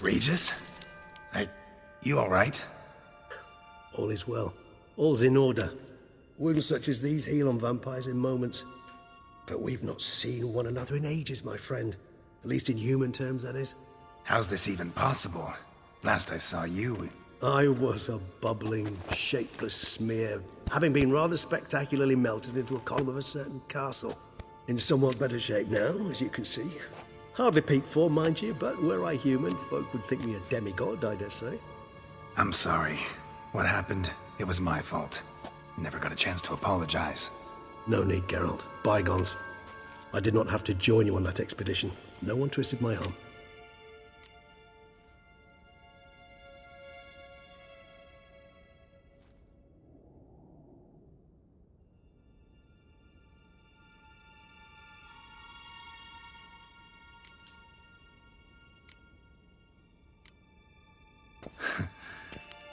Regis? You alright? All is well. All's in order. Wounds such as these heal on vampires in moments. But we've not seen one another in ages, my friend. At least in human terms, that is. How's this even possible? Last I saw you... I was a bubbling, shapeless smear, having been rather spectacularly melted into a column of a certain castle. In somewhat better shape now, as you can see. Hardly peak form, mind you, but were I human, folk would think me a demigod, I dare say. I'm sorry. What happened, it was my fault. Never got a chance to apologize. No need, Geralt. Bygones. I did not have to join you on that expedition. No one twisted my arm.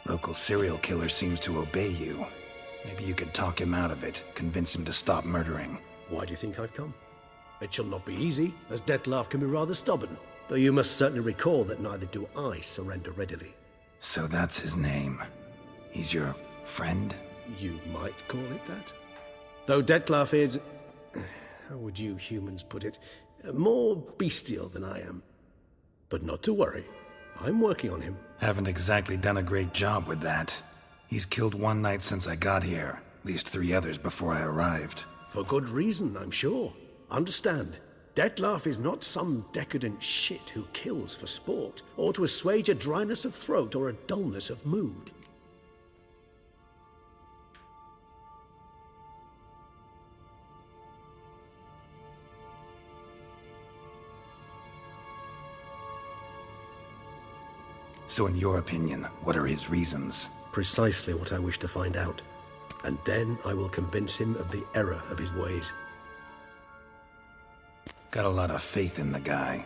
Local serial killer seems to obey you. Maybe you could talk him out of it, convince him to stop murdering. Why do you think I've come? It shall not be easy, as Dettlaff can be rather stubborn. Though you must certainly recall that neither do I surrender readily. So that's his name. He's your friend? You might call it that. Though Dettlaff is... how would you humans put it? More bestial than I am. But not to worry. I'm working on him. Haven't exactly done a great job with that. He's killed one knight since I got here. At least 3 others before I arrived. For good reason, I'm sure. Understand, Dettlaff is not some decadent shit who kills for sport, or to assuage a dryness of throat or a dullness of mood. So in your opinion, what are his reasons? Precisely what I wish to find out. And then I will convince him of the error of his ways. Got a lot of faith in the guy.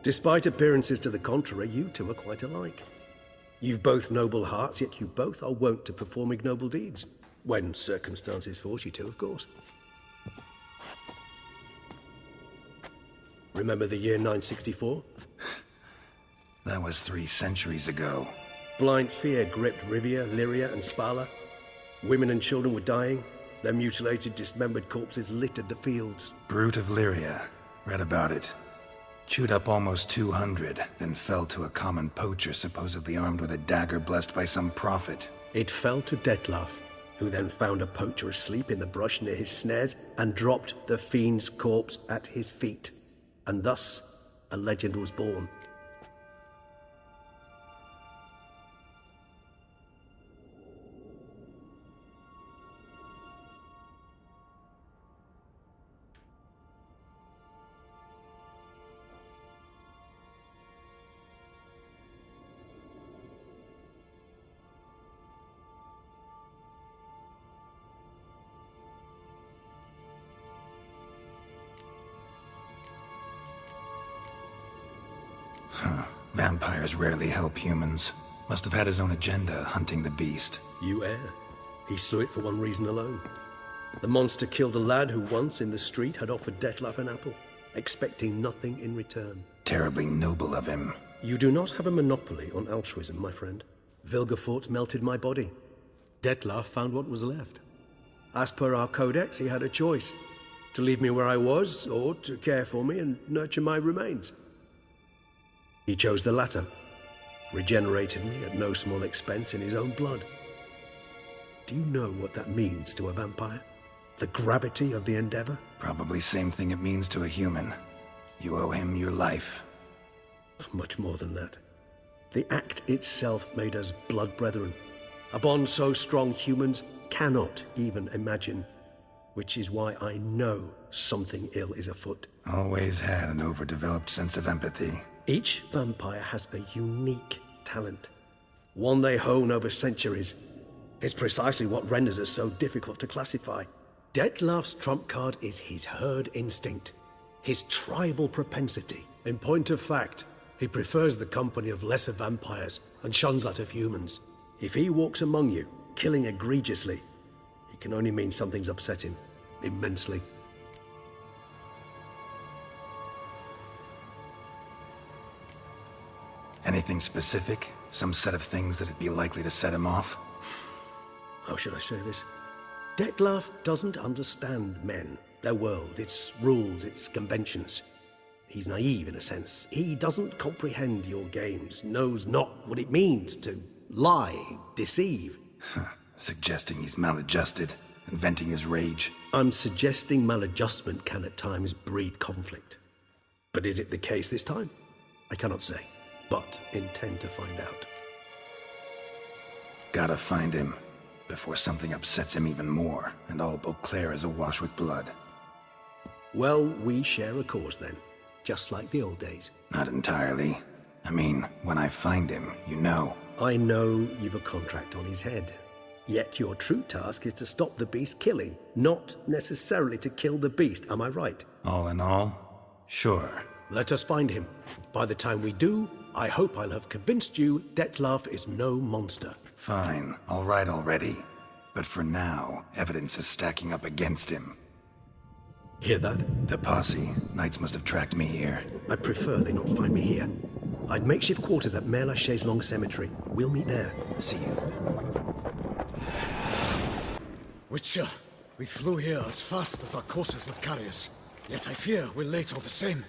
Despite appearances to the contrary, you two are quite alike. You've both noble hearts, yet you both are wont to perform ignoble deeds. When circumstances force you to, of course. Remember the year 964? That was 3 centuries ago. Blind fear gripped Rivia, Lyria, and Spala. Women and children were dying. Their mutilated, dismembered corpses littered the fields. Brute of Lyria. Read about it. Chewed up almost 200, then fell to a common poacher supposedly armed with a dagger blessed by some prophet. It fell to Dettlaff, who then found a poacher asleep in the brush near his snares and dropped the fiend's corpse at his feet. And thus, a legend was born. Vampires rarely help humans. Must have had his own agenda, hunting the beast. You err. He slew it for one reason alone. The monster killed a lad who once, in the street, had offered Dettlaff an apple, expecting nothing in return. Terribly noble of him. You do not have a monopoly on altruism, my friend. Vilgefortz melted my body. Dettlaff found what was left. As per our codex, he had a choice. To leave me where I was, or to care for me and nurture my remains. He chose the latter, regenerated me at no small expense in his own blood. Do you know what that means to a vampire? The gravity of the endeavor? Probably same thing it means to a human. You owe him your life. Much more than that. The act itself made us blood brethren. A bond so strong humans cannot even imagine. Which is why I know something ill is afoot. Always had an overdeveloped sense of empathy. Each vampire has a unique talent, one they hone over centuries. It's precisely what renders us so difficult to classify. Dettlaff's trump card is his herd instinct, his tribal propensity. In point of fact, he prefers the company of lesser vampires and shuns that of humans. If he walks among you, killing egregiously, it can only mean something's upset him immensely. Anything specific? Some set of things that'd be likely to set him off? How should I say this? Dettlaff doesn't understand men, their world, its rules, its conventions. He's naive in a sense. He doesn't comprehend your games, knows not what it means to lie, deceive. Suggesting he's maladjusted and venting his rage. I'm suggesting maladjustment can at times breed conflict. But is it the case this time? I cannot say, but intend to find out. Gotta find him before something upsets him even more and all Beauclair is awash with blood. Well, we share a cause then, just like the old days. Not entirely. I mean, when I find him, you know. I know you've a contract on his head. Yet your true task is to stop the beast killing, not necessarily to kill the beast, am I right? All in all, sure. Let us find him. By the time we do, I hope I'll have convinced you Dettlaff is no monster. Fine, all right already. But for now, evidence is stacking up against him. Hear that? The posse. Knights must have tracked me here. I'd prefer they not find me here. I've makeshift quarters at Mère Lachaise Long Cemetery. We'll meet there. See you. Witcher, we flew here as fast as our courses would carry us. Yet I fear we're late all the same.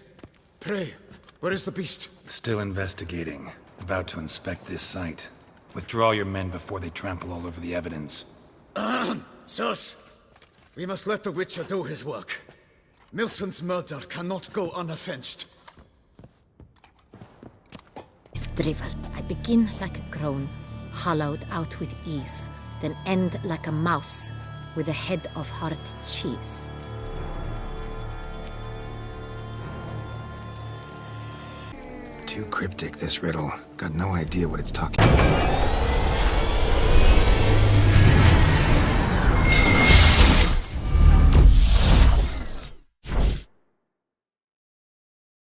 Pray, where is the beast? Still investigating. About to inspect this site. Withdraw your men before they trample all over the evidence. Sirs, we must let the Witcher do his work. Milton's murder cannot go unavenged. Drivel. I begin like a crone, hollowed out with ease, then end like a mouse, with a head of hard cheese. Too cryptic, this riddle. Got no idea what it's talking about.